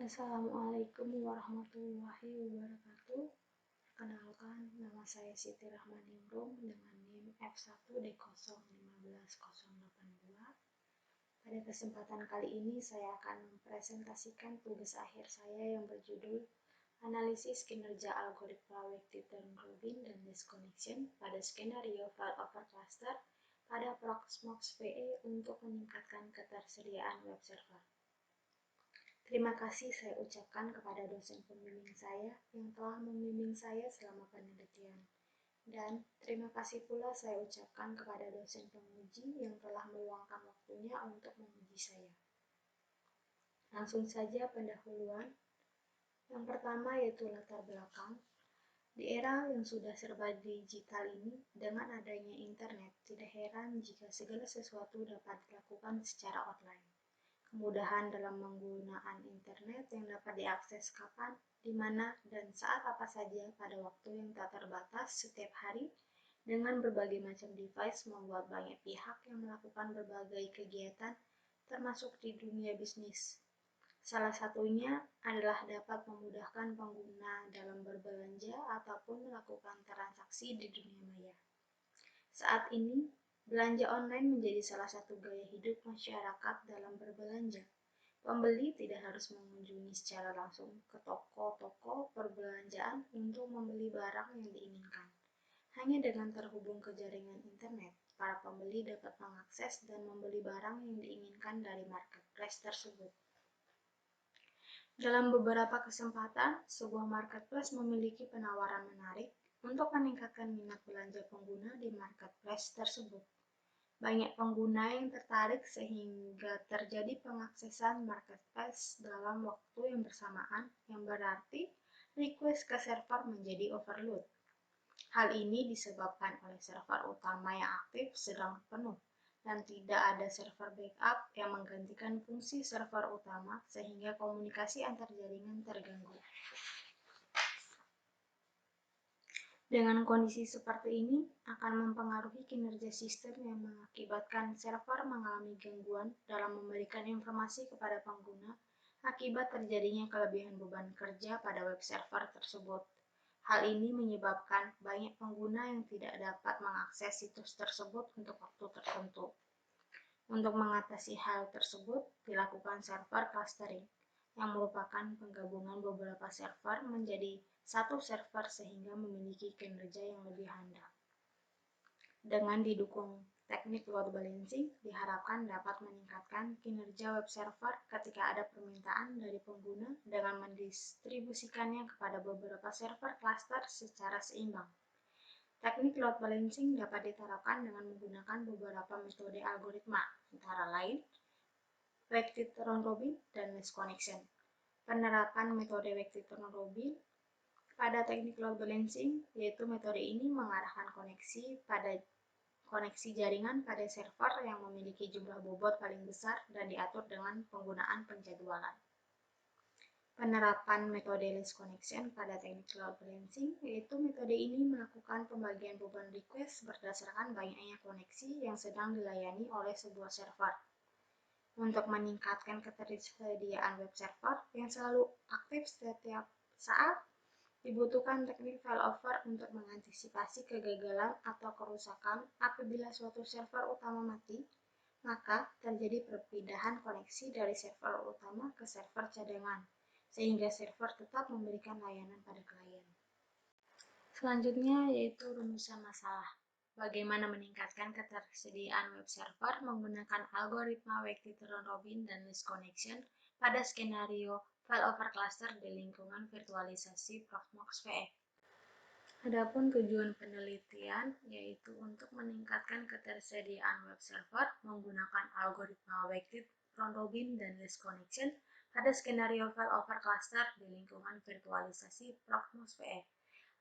Assalamualaikum warahmatullahi wabarakatuh. Perkenalkan, nama saya Siti Rahmaningrum dengan NIM F1D015082. Pada kesempatan kali ini saya akan mempresentasikan tugas akhir saya yang berjudul Analisis Kinerja Algoritma Wekti-Turner-Robin dan Disconnection pada Skenario File Over Cluster pada Proxmox VE untuk meningkatkan ketersediaan web server. Terima kasih saya ucapkan kepada dosen pembimbing saya yang telah membimbing saya selama penelitian. Dan terima kasih pula saya ucapkan kepada dosen penguji yang telah meluangkan waktunya untuk menguji saya. Langsung saja pendahuluan. Yang pertama yaitu latar belakang. Di era yang sudah serba digital ini, dengan adanya internet, tidak heran jika segala sesuatu dapat dilakukan secara online. Kemudahan dalam menggunakan internet yang dapat diakses kapan, di mana, dan saat apa saja pada waktu yang tak terbatas setiap hari dengan berbagai macam device membuat banyak pihak yang melakukan berbagai kegiatan termasuk di dunia bisnis. Salah satunya adalah dapat memudahkan pengguna dalam berbelanja ataupun melakukan transaksi di dunia maya. Saat ini, belanja online menjadi salah satu gaya hidup masyarakat dalam berbelanja. Pembeli tidak harus mengunjungi secara langsung ke toko-toko perbelanjaan untuk membeli barang yang diinginkan. Hanya dengan terhubung ke jaringan internet, para pembeli dapat mengakses dan membeli barang yang diinginkan dari marketplace tersebut. Dalam beberapa kesempatan, sebuah marketplace memiliki penawaran menarik untuk meningkatkan minat belanja pengguna di marketplace tersebut. Banyak pengguna yang tertarik sehingga terjadi pengaksesan marketplace dalam waktu yang bersamaan, yang berarti request ke server menjadi overload. Hal ini disebabkan oleh server utama yang aktif sedang penuh dan tidak ada server backup yang menggantikan fungsi server utama sehingga komunikasi antar jaringan terganggu. Dengan kondisi seperti ini akan mempengaruhi kinerja sistem yang mengakibatkan server mengalami gangguan dalam memberikan informasi kepada pengguna akibat terjadinya kelebihan beban kerja pada web server tersebut. Hal ini menyebabkan banyak pengguna yang tidak dapat mengakses situs tersebut untuk waktu tertentu. Untuk mengatasi hal tersebut, dilakukan server clustering, yang merupakan penggabungan beberapa server menjadi satu server sehingga memiliki kinerja yang lebih handal. Dengan didukung teknik load balancing, diharapkan dapat meningkatkan kinerja web server ketika ada permintaan dari pengguna dengan mendistribusikannya kepada beberapa server cluster secara seimbang. Teknik load balancing dapat diterapkan dengan menggunakan beberapa metode algoritma, antara lain Wekti-Turner-Robin dan Disconnection. Penerapan metode Wekti-Turner-Robin pada teknik load balancing, yaitu metode ini mengarahkan koneksi jaringan pada server yang memiliki jumlah bobot paling besar dan diatur dengan penggunaan penjadwalan. Penerapan metode Disconnection pada teknik load balancing, yaitu metode ini melakukan pembagian beban request berdasarkan banyaknya koneksi yang sedang dilayani oleh sebuah server. Untuk meningkatkan ketersediaan web server yang selalu aktif setiap saat, dibutuhkan teknik failover untuk mengantisipasi kegagalan atau kerusakan apabila suatu server utama mati, maka terjadi perpindahan koneksi dari server utama ke server cadangan, sehingga server tetap memberikan layanan pada klien. Selanjutnya yaitu rumusan masalah. Bagaimana meningkatkan ketersediaan web server menggunakan algoritma Wekti-Turner-Robin dan Disconnection pada skenario file over cluster di lingkungan virtualisasi Proxmox VE. Adapun tujuan penelitian yaitu untuk meningkatkan ketersediaan web server menggunakan algoritma Wekti-Turner-Robin dan Disconnection pada skenario file over cluster di lingkungan virtualisasi Proxmox VE.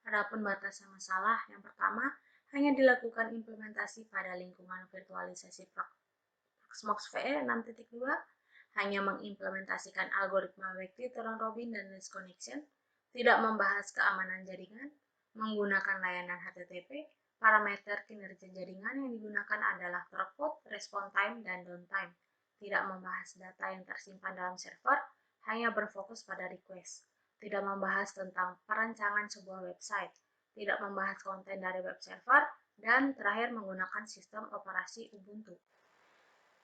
Adapun batasan masalah yang pertama hanya dilakukan implementasi pada lingkungan virtualisasi Proxmox VE 6.2, hanya mengimplementasikan algoritma Wekti-Turner-Robin dan Disconnection, tidak membahas keamanan jaringan, menggunakan layanan HTTP, parameter kinerja jaringan yang digunakan adalah throughput, response time, dan downtime, tidak membahas data yang tersimpan dalam server, hanya berfokus pada request, tidak membahas tentang perancangan sebuah website, tidak membahas konten dari web server, dan terakhir menggunakan sistem operasi Ubuntu.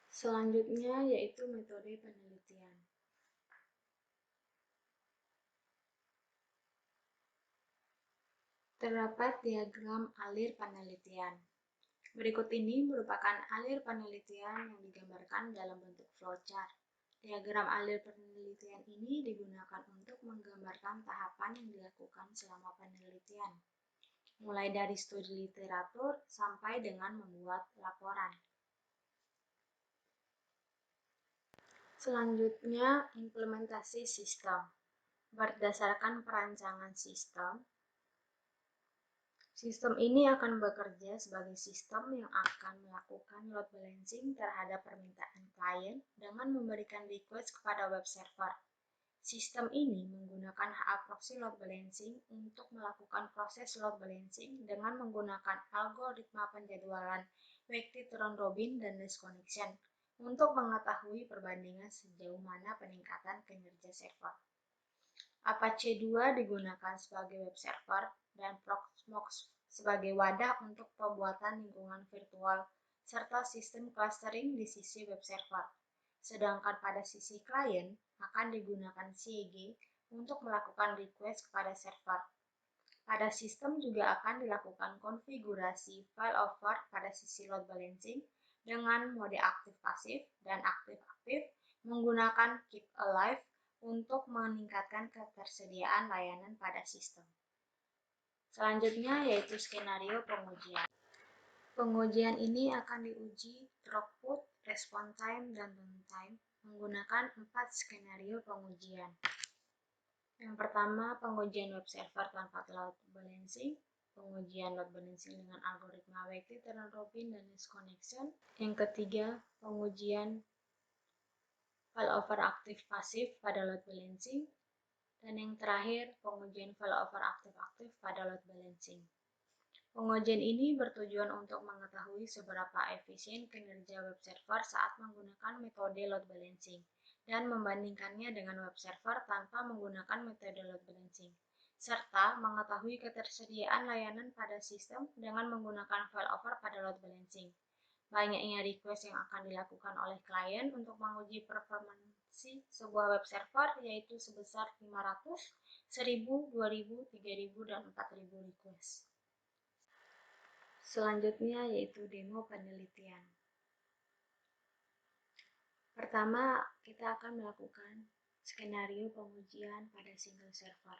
Selanjutnya yaitu metode penelitian. Terdapat diagram alir penelitian. Berikut ini merupakan alir penelitian yang digambarkan dalam bentuk flowchart. Diagram alir penelitian ini digunakan untuk menggambarkan tahapan yang dilakukan selama penelitian, mulai dari studi literatur sampai dengan membuat laporan. Selanjutnya, implementasi sistem. Berdasarkan perancangan sistem ini akan bekerja sebagai sistem yang akan melakukan load balancing terhadap permintaan klien dengan memberikan request kepada web server. Sistem ini menggunakan HA proxy load balancing untuk melakukan proses load balancing dengan menggunakan algoritma penjadwalan waktu turn robin dan list connection untuk mengetahui perbandingan sejauh mana peningkatan kinerja server. Apache 2 digunakan sebagai web server dan Proxmox sebagai wadah untuk pembuatan lingkungan virtual serta sistem clustering di sisi web server. Sedangkan pada sisi klien akan digunakan CG untuk melakukan request kepada server. Pada sistem juga akan dilakukan konfigurasi failover pada sisi load balancing dengan mode aktif-pasif dan aktif-aktif menggunakan keep alive untuk meningkatkan ketersediaan layanan pada sistem. Selanjutnya yaitu skenario pengujian. Pengujian ini akan diuji throughput, response time, dan runtime menggunakan 4 skenario pengujian. Yang pertama, pengujian web server tanpa load balancing, pengujian load balancing dengan algoritma waktu turn robin dan list connection. Yang ketiga, pengujian failover aktif-pasif pada load balancing. Dan yang terakhir, pengujian failover aktif-aktif pada load balancing. Pengujian ini bertujuan untuk mengetahui seberapa efisien kinerja web server saat menggunakan metode load balancing dan membandingkannya dengan web server tanpa menggunakan metode load balancing, serta mengetahui ketersediaan layanan pada sistem dengan menggunakan failover pada load balancing. Banyaknya request yang akan dilakukan oleh klien untuk menguji performansi sebuah web server yaitu sebesar 500, 1000, 2000, 3000, dan 4000 request. Selanjutnya yaitu demo penelitian. Pertama, kita akan melakukan skenario pengujian pada single server.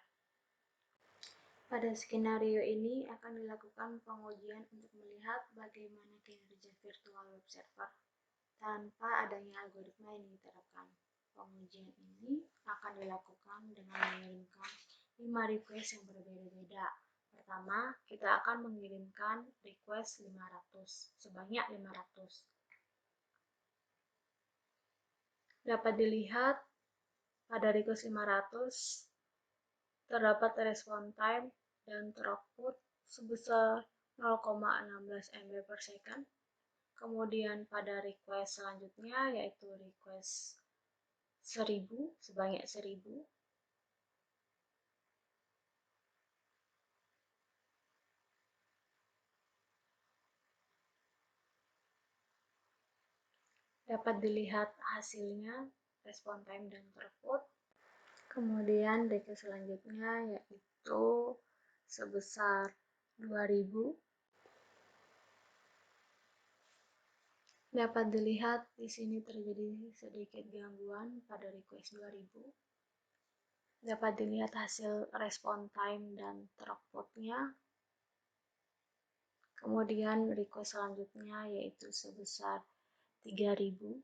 Pada skenario ini akan dilakukan pengujian untuk melihat bagaimana kinerja virtual web server tanpa adanya algoritma yang diterapkan. Pengujian ini akan dilakukan dengan mengirimkan 5 request yang berbeda-beda. Pertama, kita akan mengirimkan request 500, sebanyak 500. Dapat dilihat pada request 500 terdapat response time dan throughput sebesar 0,16 MB per second. Kemudian pada request selanjutnya yaitu request 1000, sebanyak 1000. Dapat dilihat hasilnya, response time dan throughput. Kemudian request selanjutnya yaitu sebesar 2000. Dapat dilihat di sini terjadi sedikit gangguan pada request 2000. Dapat dilihat hasil response time dan throughputnya. Kemudian request selanjutnya yaitu sebesar 3000.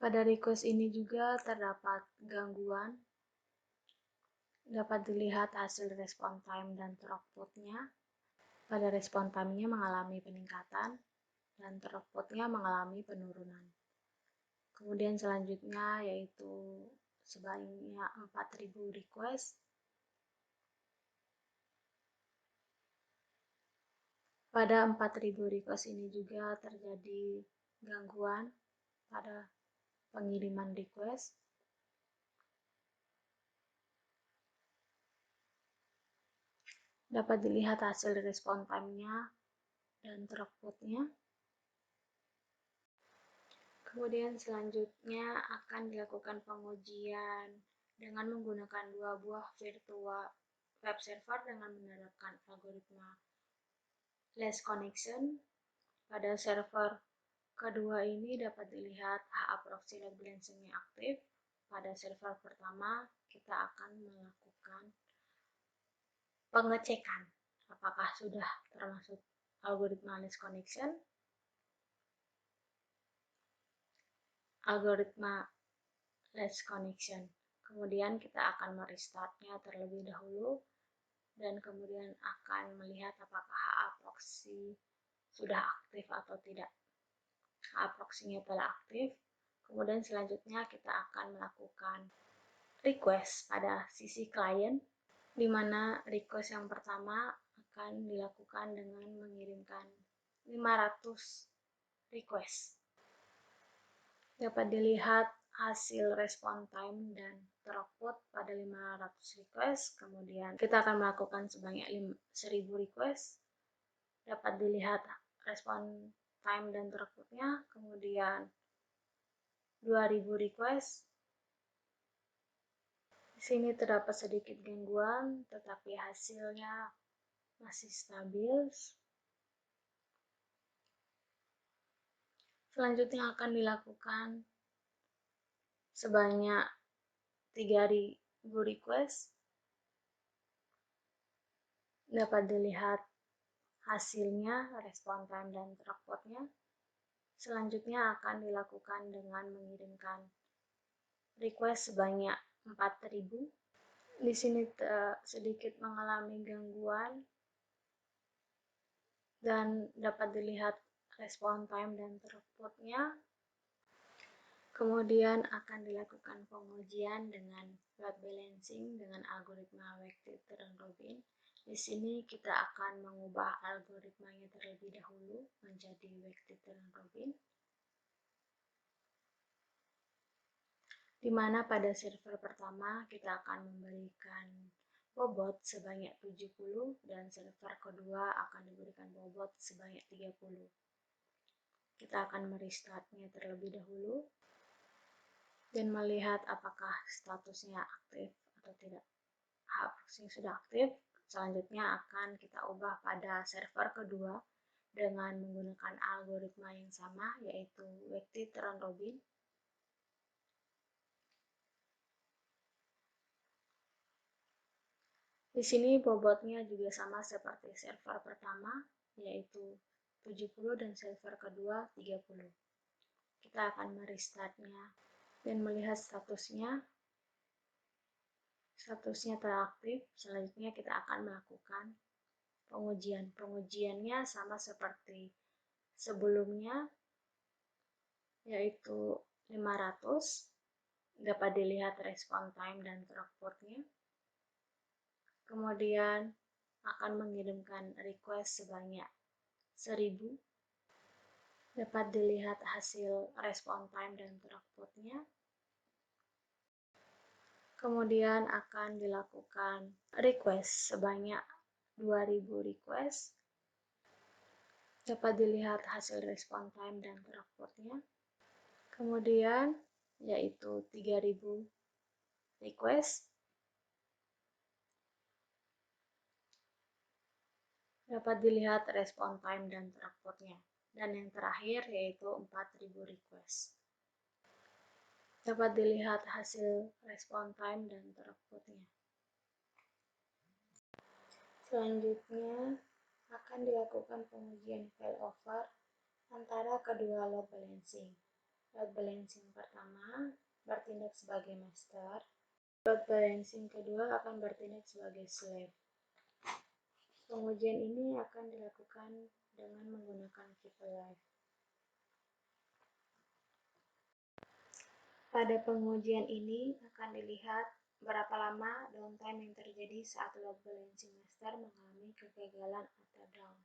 Pada request ini juga terdapat gangguan. Dapat dilihat hasil response time dan throughputnya. Pada response time-nya mengalami peningkatan dan throughputnya mengalami penurunan. Kemudian selanjutnya yaitu sebanyak 4000 request. Pada 4.000 request ini juga terjadi gangguan pada pengiriman request. Dapat dilihat hasil respon time-nya dan throughput-nya. Kemudian selanjutnya akan dilakukan pengujian dengan menggunakan 2 buah virtual web server dengan menerapkan algoritma less connection. Pada server kedua ini dapat dilihat H-proxy load balancing-nya aktif. Pada server pertama kita akan melakukan pengecekan apakah sudah termasuk algoritma less connection. Kemudian kita akan merestartnya terlebih dahulu dan kemudian akan melihat apakah HA-proxy sudah aktif atau tidak. HA-proxy-nya telah aktif. Kemudian selanjutnya kita akan melakukan request pada sisi klien, di mana request yang pertama akan dilakukan dengan mengirimkan 500 request. Dapat dilihat hasil respon time dan throughput pada 500 request. Kemudian kita akan melakukan sebanyak 1000 request. Dapat dilihat respon time dan throughputnya. Kemudian 2000 request. Di sini terdapat sedikit gangguan, tetapi hasilnya masih stabil. Selanjutnya akan dilakukan sebanyak 3000 request. Dapat dilihat hasilnya, respon time dan throughputnya. Selanjutnya akan dilakukan dengan mengirimkan request sebanyak 4000. Di sini sedikit mengalami gangguan dan dapat dilihat respon time dan throughputnya. Kemudian akan dilakukan pengujian dengan load balancing dengan algoritma Wektit dan Robin. Di sini kita akan mengubah algoritmanya terlebih dahulu menjadi Wektit dan Robin, di mana pada server pertama kita akan memberikan bobot sebanyak 70 dan server kedua akan diberikan bobot sebanyak 30. Kita akan merestartnya terlebih dahulu dan melihat apakah statusnya aktif atau tidak. H-proxy sudah aktif. Selanjutnya akan kita ubah pada server kedua dengan menggunakan algoritma yang sama, yaitu Wektit dan Robin. Di sini bobotnya juga sama seperti server pertama, yaitu 70 dan server kedua 30. Kita akan merestartnya dan melihat statusnya telah aktif. Selanjutnya kita akan melakukan pengujian. Pengujiannya sama seperti sebelumnya, yaitu 500. Dapat dilihat respon time dan throughputnya. Kemudian akan mengirimkan request sebanyak 1000. Dapat dilihat hasil respon time dan throughputnya. Kemudian akan dilakukan request sebanyak 2000 request. Dapat dilihat hasil respon time dan throughputnya. Kemudian yaitu 3000 request. Dapat dilihat respon time dan throughputnya. Dan yang terakhir yaitu 4000 request. Dapat dilihat hasil respon time dan throughputnya. Selanjutnya akan dilakukan pengujian failover antara kedua load balancing. Load balancing pertama bertindak sebagai master. Load balancing kedua akan bertindak sebagai slave. Pengujian ini akan dilakukan dengan menggunakan keep alive. Pada pengujian ini akan dilihat berapa lama downtime yang terjadi saat load balancing master mengalami kegagalan atau down.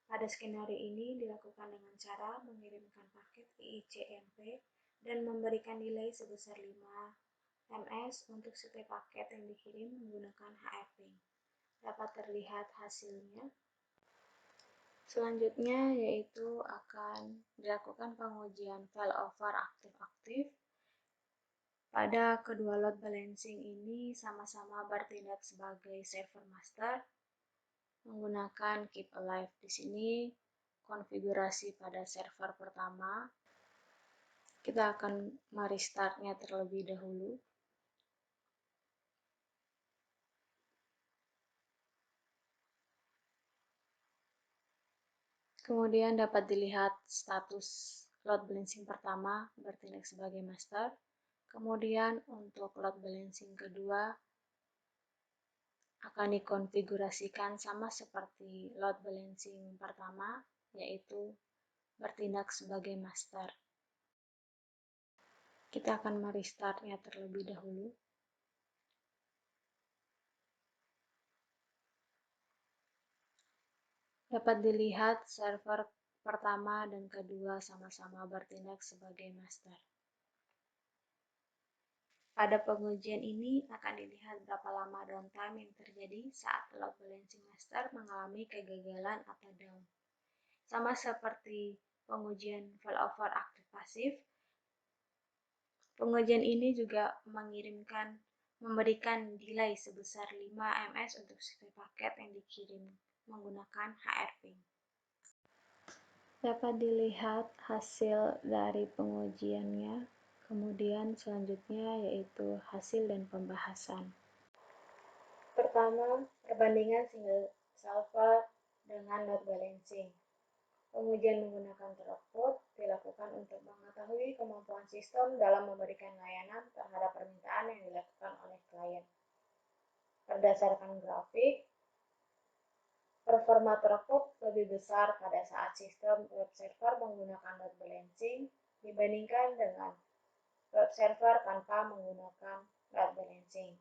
Pada skenario ini dilakukan dengan cara mengirimkan paket ICMP dan memberikan delay sebesar 5 ms untuk setiap paket yang dikirim menggunakan HR-Ping. Dapat terlihat hasilnya. Selanjutnya yaitu akan dilakukan pengujian failover aktif-aktif. Pada kedua load balancing ini sama-sama bertindak sebagai server master menggunakan keep alive. Di sini konfigurasi pada server pertama. Kita akan merestartnya terlebih dahulu. Kemudian dapat dilihat status load balancing pertama bertindak sebagai master. Kemudian untuk load balancing kedua akan dikonfigurasikan sama seperti load balancing pertama, yaitu bertindak sebagai master. Kita akan merestartnya terlebih dahulu. Dapat dilihat server pertama dan kedua sama-sama bertindak sebagai master. Pada pengujian ini akan dilihat berapa lama downtime yang terjadi saat load balancing master mengalami kegagalan atau down. Sama seperti pengujian failover aktif pasif, pengujian ini juga memberikan delay sebesar 5 ms untuk setiap paket yang dikirim menggunakan HR-Ping. Dapat dilihat hasil dari pengujiannya. Kemudian selanjutnya yaitu hasil dan pembahasan. Pertama, perbandingan single server dengan load balancing. Pengujian menggunakan throughput dilakukan untuk mengetahui kemampuan sistem dalam memberikan layanan terhadap permintaan yang dilakukan oleh klien. Berdasarkan grafik, performa throughput lebih besar pada saat sistem web server menggunakan load balancing dibandingkan dengan web server tanpa menggunakan load balancing.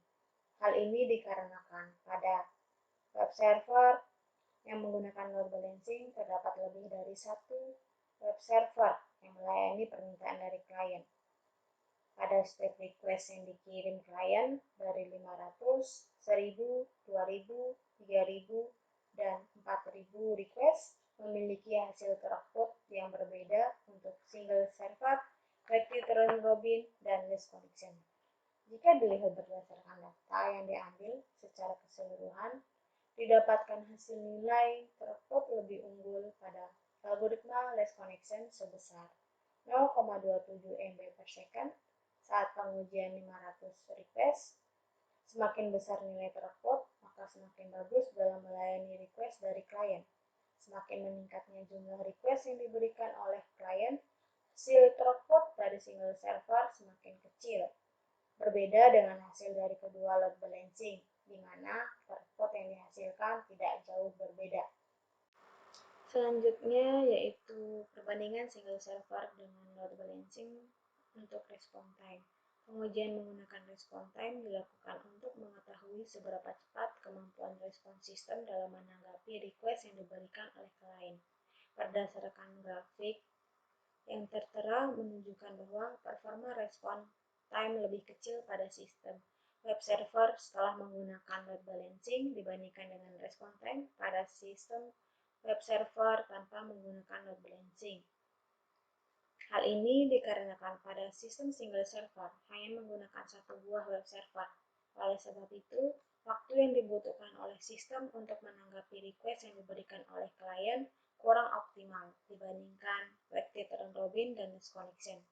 Hal ini dikarenakan pada web server yang menggunakan load balancing terdapat lebih dari satu web server yang melayani permintaan dari klien. Pada setiap request yang dikirim klien dari 500, 1000, 2000, 3000, dan 4000 request memiliki hasil throughput yang berbeda untuk single server, Active Turn Robin, dan List Connection. Jika dilihat berdasarkan data yang diambil secara keseluruhan, didapatkan hasil nilai throughput lebih unggul pada algoritma List Connection sebesar 0,27 MB per second saat pengujian 500 request. Semakin besar nilai throughput, maka semakin bagus dalam melayani request dari klien. Semakin meningkatnya jumlah request yang diberikan oleh klien, hasil throughput dari single server semakin kecil. Berbeda dengan hasil dari kedua load balancing, di mana throughput yang dihasilkan tidak jauh berbeda. Selanjutnya yaitu perbandingan single server dengan load balancing untuk response time. Pengujian menggunakan response time dilakukan untuk mengetahui seberapa cepat kemampuan respon sistem dalam menanggapi request yang diberikan oleh klien. Berdasarkan grafik yang tertera menunjukkan bahwa performa respon time lebih kecil pada sistem web server setelah menggunakan load balancing dibandingkan dengan respon time pada sistem web server tanpa menggunakan load balancing. Hal ini dikarenakan pada sistem single server hanya menggunakan satu buah web server. Oleh sebab itu, waktu yang dibutuhkan oleh sistem untuk menanggapi request yang diberikan oleh klien kurang optimal dibandingkan Active Turn Robin dan List Connection.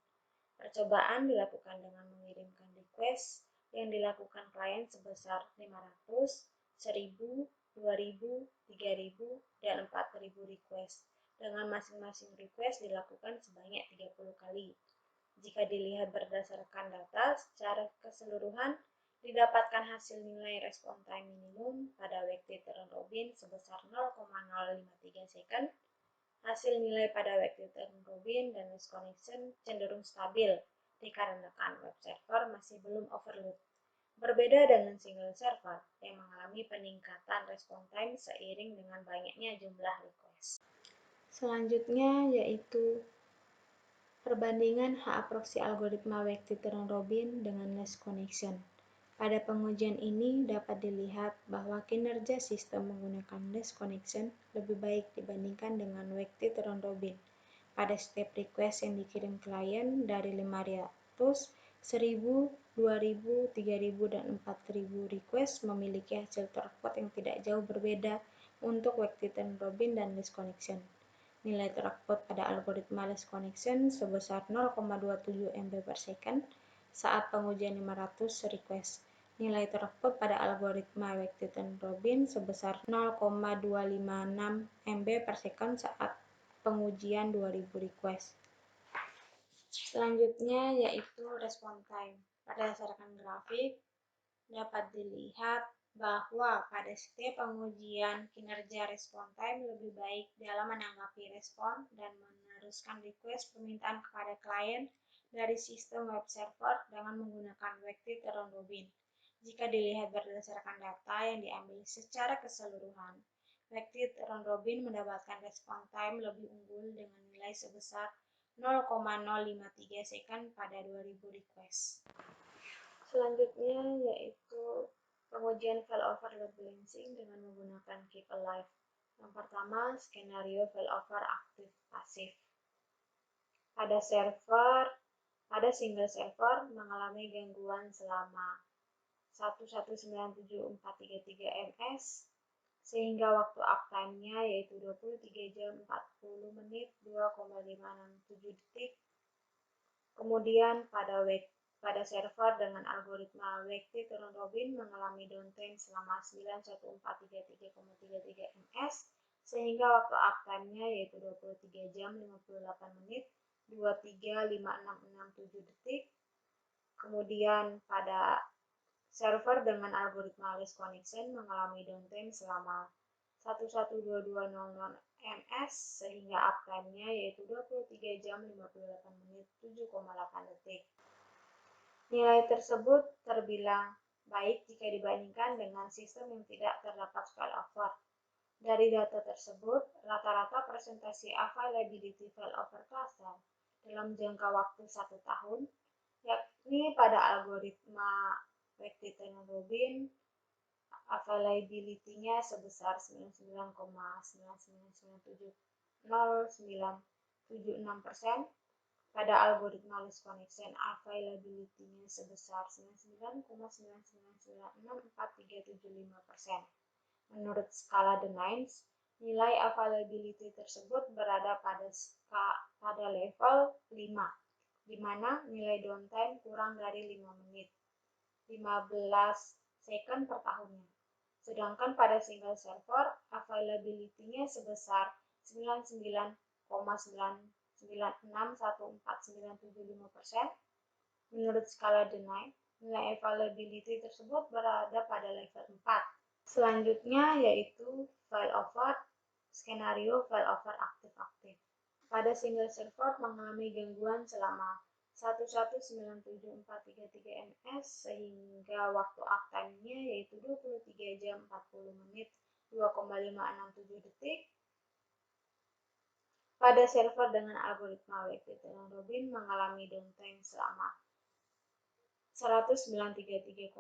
Percobaan dilakukan dengan mengirimkan request yang dilakukan klien sebesar 500, 1000, 2000, 3000, dan 4000 request. Dengan masing-masing request dilakukan sebanyak 30 kali. Jika dilihat berdasarkan data secara keseluruhan, didapatkan hasil nilai respon time minimum pada Active Turn Robin sebesar 0,053 second. Hasil nilai pada Active Turn Robin dan List Connection cenderung stabil dikarenakan web server masih belum overload. Berbeda dengan single server yang mengalami peningkatan respon time seiring dengan banyaknya jumlah request. Selanjutnya yaitu perbandingan H-aproksi algoritma Wekty-Turner-Robin dengan Less Connection. Pada pengujian ini dapat dilihat bahwa kinerja sistem menggunakan Less Connection lebih baik dibandingkan dengan Wekty-Turner-Robin. Pada step request yang dikirim klien dari 500, 1000, 2000, 3000, dan 4000 request memiliki hasil terquote yang tidak jauh berbeda untuk Wekty-Turner-Robin dan Less Connection. Nilai terquote pada algoritma Less Connection sebesar 0,27 MB per second saat pengujian 500 request. Nilai terquote pada algoritma Wekty-Turner-Robin sebesar 0,256 MB per second saat pengujian 2000 request. Selanjutnya yaitu response time. Berdasarkan grafik, dapat dilihat bahwa pada setiap pengujian kinerja response time lebih baik dalam menanggapi respon dan meneruskan request permintaan kepada klien dari sistem web server dengan menggunakan Wekty-Turner-Robin. Jika dilihat berdasarkan data yang diambil secara keseluruhan, Wekty-Turner-Robin mendapatkan response time lebih unggul dengan nilai sebesar 0,053 second pada 2000 request. Selanjutnya yaitu pengujian failover load balancing dengan menggunakan keep alive. Yang pertama, skenario failover aktif pasif. Pada single server mengalami gangguan selama 1197433 ms sehingga waktu uptime-nya yaitu 23 jam 40 menit 2,567 detik. Kemudian pada server dengan algoritma Wekty-Turner-Robin mengalami downtime selama 91433,33 ms sehingga waktu uptime-nya yaitu 23 jam 58 menit 2356667 detik. Kemudian pada server dengan algoritma Less Connection mengalami downtime selama 11220 ms sehingga uptime-nya yaitu 23 jam 58 menit 7,8 detik. Nilai tersebut terbilang baik jika dibandingkan dengan sistem yang tidak terdapat failover. Dari data tersebut, rata-rata presentasi availability failover cluster dalam jangka waktu 1 tahun, yakni pada algoritma Wekty-Turner-Robin, availability-nya sebesar 99,9997096%. Pada algoritma Less Connection, availability-nya sebesar 99,9996475%. Menurut skala The Nines, nilai availability tersebut berada pada level 5, di mana nilai downtime kurang dari 5 menit, 15 second per tahunnya. Sedangkan pada single server, availability-nya sebesar 99,9961495%. Menurut skala The Nine, nilai availability tersebut berada pada level 4. Selanjutnya yaitu failover, skenario failover aktif-aktif. Pada single server mengalami gangguan selama 1197433 ms sehingga waktu uptime-nya yaitu 23 jam 40 menit 2,567 detik. Pada server dengan algoritma Wekty-Turner-Robin mengalami downtime selama 193,3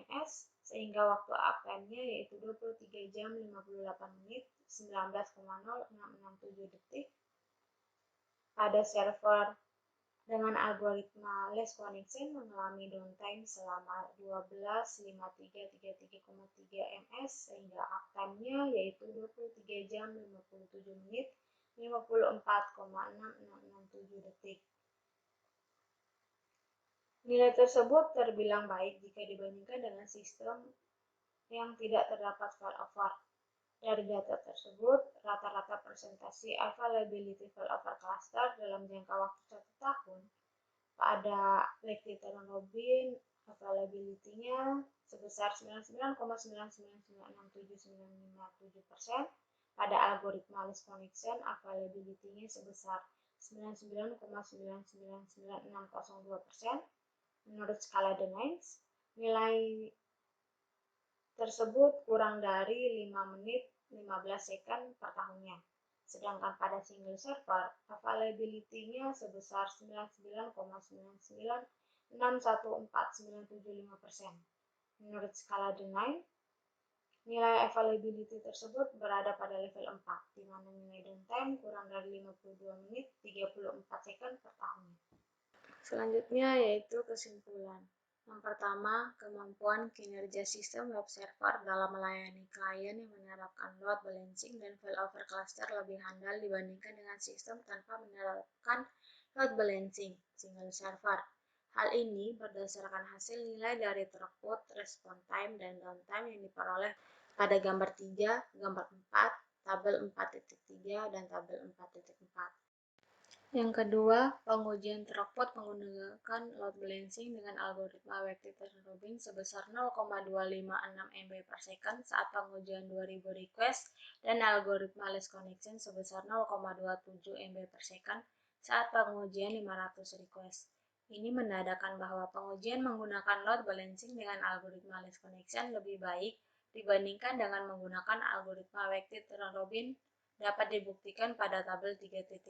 ms sehingga waktu uptime-nya yaitu 23 jam 58 menit 19,0667 detik. Pada server dengan algoritma Less Connection mengalami downtime selama 12,5333,3 ms sehingga uptime-nya yaitu 23 jam 57 menit 54,6667 detik. Nilai tersebut terbilang baik jika dibandingkan dengan sistem yang tidak terdapat failover. Dari data tersebut, rata-rata presentasi availability failover cluster dalam jangka waktu 1 tahun pada Wekty-Turner-Robin availability-nya sebesar 99,9996795,7%. Pada algoritma Less Connection, availability-nya sebesar 99,99960%. Menurut skala The Nines, nilai tersebut kurang dari 5 menit 15 second per tahunnya. Sedangkan pada single server, availability-nya sebesar 99,9961495%. Menurut skala Deny, nilai availability tersebut berada pada level 4, di mana nilai downtime kurang dari 52 menit 34 second per tahun. Selanjutnya yaitu kesimpulan. Yang pertama, kemampuan kinerja sistem web server dalam melayani klien yang menerapkan load balancing dan failover cluster lebih handal dibandingkan dengan sistem tanpa menerapkan load balancing single server. Hal ini berdasarkan hasil nilai dari throughput, response time, dan downtime yang diperoleh pada gambar 3, gambar 4, tabel 4.3, dan tabel 4.4. Yang kedua, pengujian throughput menggunakan load balancing dengan algoritma Wekty-Ternrobin sebesar 0,256 MB per second saat pengujian 2000 request dan algoritma less connection sebesar 0,27 MB per second saat pengujian 500 request. Ini menandakan bahwa pengujian menggunakan load balancing dengan algoritma less connection lebih baik dibandingkan dengan menggunakan algoritma Wekty-Ternrobin dapat dibuktikan pada tabel 3.5.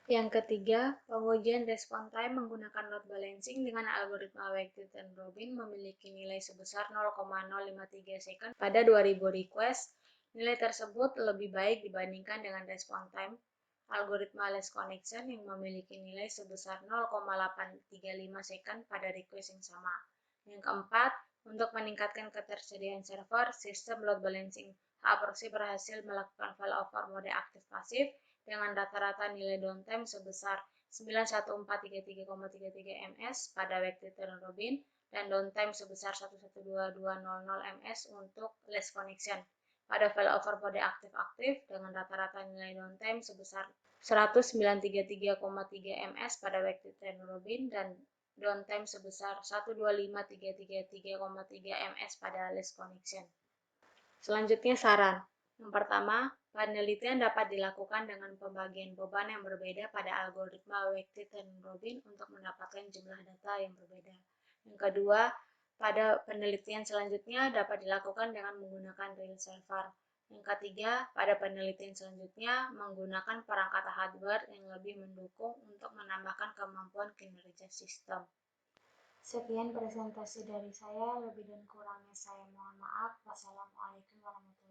Yang ketiga, pengujian response time menggunakan load balancing dengan algoritma Wekty-Ternrobin memiliki nilai sebesar 0,053 second pada 2000 request. Nilai tersebut lebih baik dibandingkan dengan response time algoritma less connection yang memiliki nilai sebesar 0,835 second pada request yang sama. Yang keempat, untuk meningkatkan ketersediaan server, sistem load balancing HAProxy berhasil melakukan failover mode aktif pasif dengan rata-rata nilai downtime sebesar 91433,33 ms pada Wekty-Ternrobin dan downtime sebesar 112.200 ms untuk less connection pada failover mode aktif-aktif dengan rata-rata nilai downtime sebesar 10933,3 ms pada Wekty-Ternrobin dan downtime sebesar 125.333,3 ms pada less connection. Selanjutnya saran. Yang pertama, penelitian dapat dilakukan dengan pembagian beban yang berbeda pada algoritma Wekty-Ternrobin untuk mendapatkan jumlah data yang berbeda. Yang kedua, pada penelitian selanjutnya dapat dilakukan dengan menggunakan real server. Yang ketiga, pada penelitian selanjutnya menggunakan perangkat hardware yang lebih mendukung untuk menambahkan kemampuan kinerja sistem. Sekian presentasi dari saya, lebih dan kurangnya saya mohon maaf. Wassalamualaikum warahmatullahi wabarakatuh.